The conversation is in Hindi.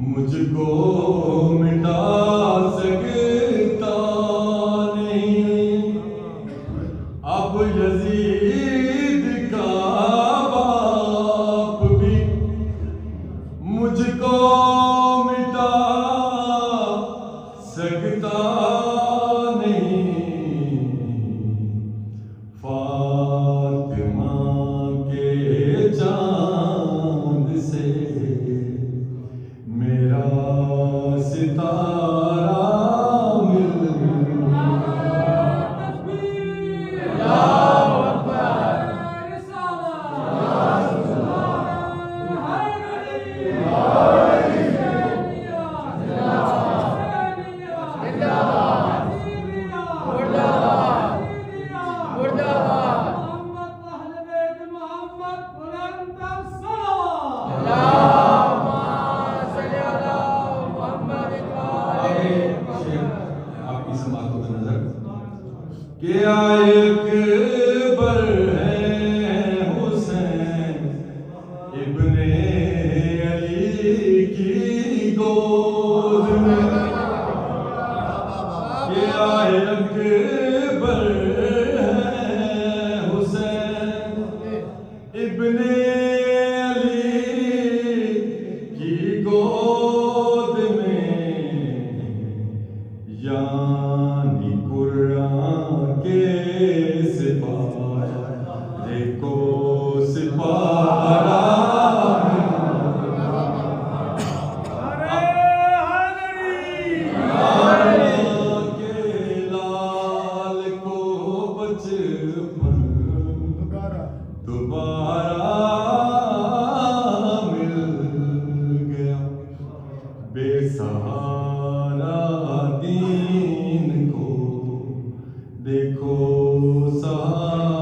मुझको मिटा सकता नहीं। अब यजीद का बाप भी मुझको मिटा सकता नहीं। फातिमा के चांद से मेरा सितारा मिल क्या अकबर है हुसैन इब्ने अली की गोद में। क्या अकबर है हुसैन इब्ने अली की गोद में। यानी कुरान के सिपाही को सिपारा के लाल को बचपन दोबारा मिल गया। बेसहारा दीन को देखो सहारा